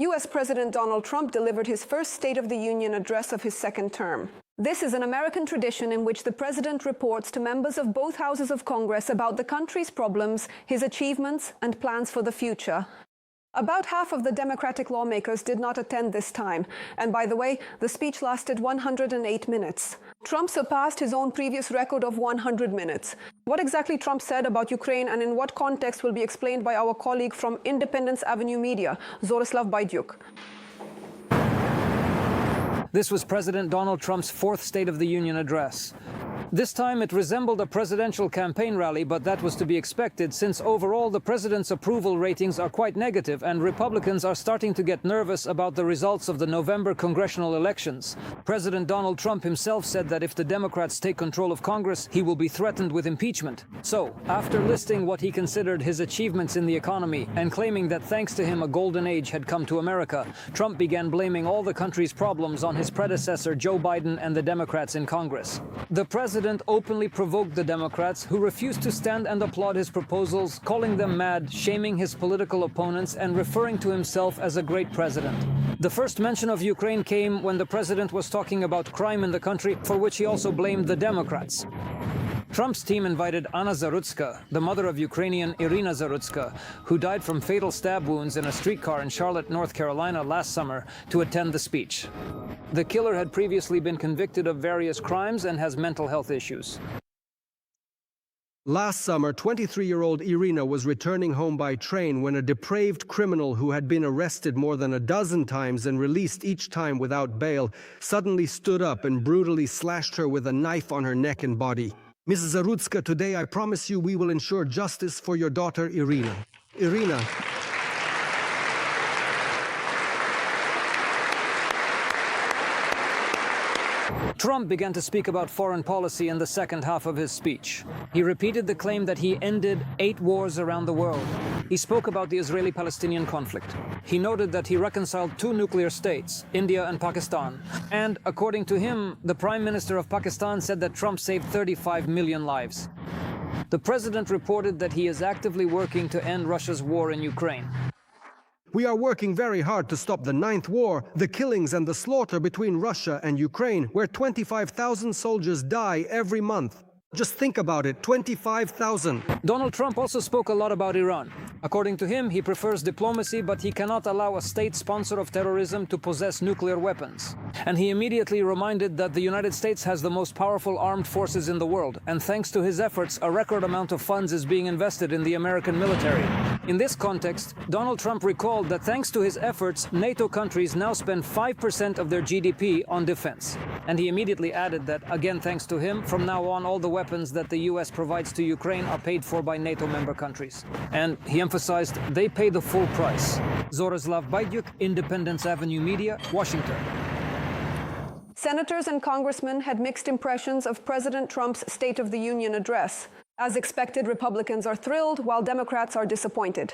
US President Donald Trump delivered his first State of the Union address of his second term. This is an American tradition in which the president reports to members of both houses of Congress about the country's problems, his achievements, and plans for the future. About half of the Democratic lawmakers did not attend this time. And by the way, the speech lasted 108 minutes. Trump surpassed his own previous record of 100 minutes. What exactly Trump said about Ukraine and in what context will be explained by our colleague from Independence Avenue Media, Zorislav Baidyuk. This was President Donald Trump's fourth State of the Union address. This time it resembled a presidential campaign rally, but that was to be expected since overall the president's approval ratings are quite negative and Republicans are starting to get nervous about the results of the November congressional elections. President Donald Trump himself said that if the Democrats take control of Congress, he will be threatened with impeachment. So, after listing what he considered his achievements in the economy and claiming that thanks to him a golden age had come to America, Trump began blaming all the country's problems on his predecessor Joe Biden and the Democrats in Congress. The president openly provoked the Democrats, who refused to stand and applaud his proposals, calling them mad, shaming his political opponents, and referring to himself as a great president. The first mention of Ukraine came when the president was talking about crime in the country, for which he also blamed the Democrats. Trump's team invited Anna Zarutska, the mother of Ukrainian Irina Zarutska, who died from fatal stab wounds in a streetcar in Charlotte, North Carolina last summer, to attend the speech. The killer had previously been convicted of various crimes and has mental health issues. Last summer, 23-year-old Irina was returning home by train when a depraved criminal who had been arrested more than a dozen times and released each time without bail suddenly stood up and brutally slashed her with a knife on her neck and body. Mrs. Zarutska, today I promise you we will ensure justice for your daughter Irina. Irina. Trump began to speak about foreign policy in the second half of his speech. He repeated the claim that he ended 8 wars around the world. He spoke about the Israeli-Palestinian conflict. He noted that he reconciled 2 nuclear states, India and Pakistan. And, according to him, the Prime Minister of Pakistan said that Trump saved 35 million lives. The president reported that he is actively working to end Russia's war in Ukraine. We are working very hard to stop the 9th war, the killings and the slaughter between Russia and Ukraine, where 25,000 soldiers die every month. Just think about it, 25,000. Donald Trump also spoke a lot about Iran. According to him, he prefers diplomacy, but he cannot allow a state sponsor of terrorism to possess nuclear weapons. And he immediately reminded that the United States has the most powerful armed forces in the world, and thanks to his efforts, a record amount of funds is being invested in the American military. In this context, Donald Trump recalled that thanks to his efforts, NATO countries now spend 5% of their GDP on defense. And he immediately added that, again thanks to him, from now on all the weapons that the US provides to Ukraine are paid for by NATO member countries. And he emphasized they pay the full price. Zorislav Baidyuk, Independence Avenue Media, Washington. Senators and congressmen had mixed impressions of President Trump's State of the Union address. As expected, Republicans are thrilled, while Democrats are disappointed.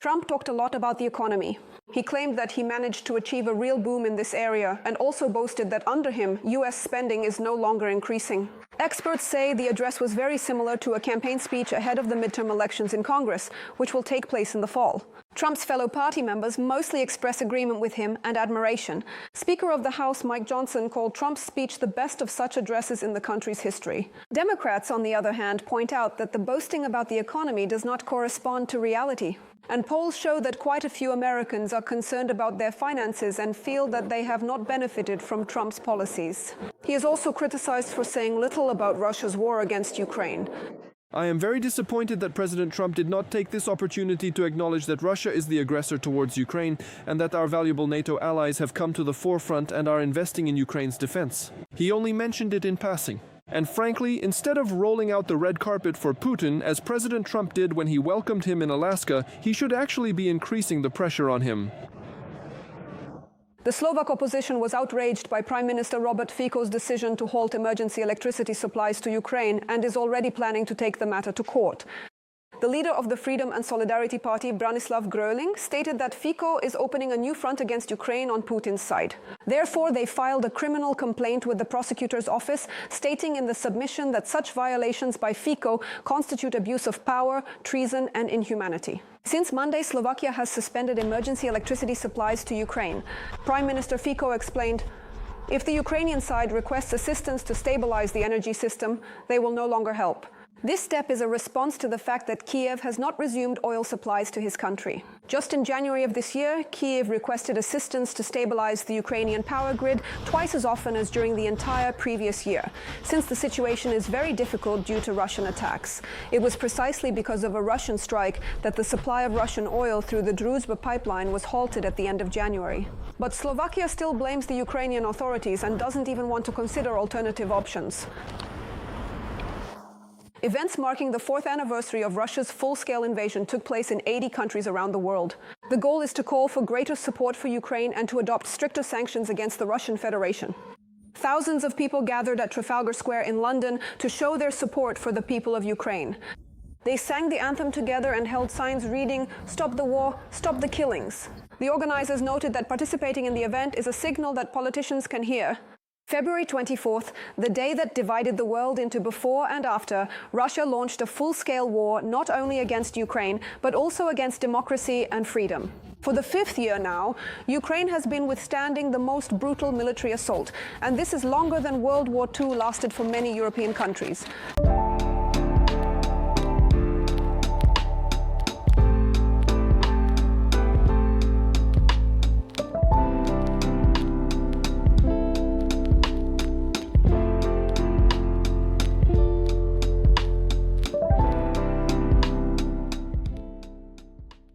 Trump talked a lot about the economy. He claimed that he managed to achieve a real boom in this area and also boasted that under him, US spending is no longer increasing. Experts say the address was very similar to a campaign speech ahead of the midterm elections in Congress, which will take place in the fall. Trump's fellow party members mostly express agreement with him and admiration. Speaker of the House Mike Johnson called Trump's speech the best of such addresses in the country's history. Democrats, on the other hand, point out that the boasting about the economy does not correspond to reality. And polls show that quite a few Americans are concerned about their finances and feel that they have not benefited from Trump's policies. He is also criticized for saying little about Russia's war against Ukraine. I am very disappointed that President Trump did not take this opportunity to acknowledge that Russia is the aggressor towards Ukraine and that our valuable NATO allies have come to the forefront and are investing in Ukraine's defense. He only mentioned it in passing. And frankly, instead of rolling out the red carpet for Putin, as President Trump did when he welcomed him in Alaska, he should actually be increasing the pressure on him. The Slovak opposition was outraged by Prime Minister Robert Fico's decision to halt emergency electricity supplies to Ukraine and is already planning to take the matter to court. The leader of the Freedom and Solidarity Party, Branislav Gröling, stated that Fico is opening a new front against Ukraine on Putin's side. Therefore, they filed a criminal complaint with the prosecutor's office, stating in the submission that such violations by Fico constitute abuse of power, treason and inhumanity. Since Monday, Slovakia has suspended emergency electricity supplies to Ukraine. Prime Minister Fico explained, "If the Ukrainian side requests assistance to stabilize the energy system, they will no longer help." This step is a response to the fact that Kiev has not resumed oil supplies to his country. Just in January of this year, Kiev requested assistance to stabilize the Ukrainian power grid twice as often as during the entire previous year, since the situation is very difficult due to Russian attacks. It was precisely because of a Russian strike that the supply of Russian oil through the Druzhba pipeline was halted at the end of January. But Slovakia still blames the Ukrainian authorities and doesn't even want to consider alternative options. Events marking the 4th anniversary of Russia's full-scale invasion took place in 80 countries around the world. The goal is to call for greater support for Ukraine and to adopt stricter sanctions against the Russian Federation. Thousands of people gathered at Trafalgar Square in London to show their support for the people of Ukraine. They sang the anthem together and held signs reading, "Stop the war, stop the killings." The organizers noted that participating in the event is a signal that politicians can hear. February 24th, the day that divided the world into before and after, Russia launched a full-scale war not only against Ukraine, but also against democracy and freedom. For the 5th year now, Ukraine has been withstanding the most brutal military assault, and this is longer than World War II lasted for many European countries.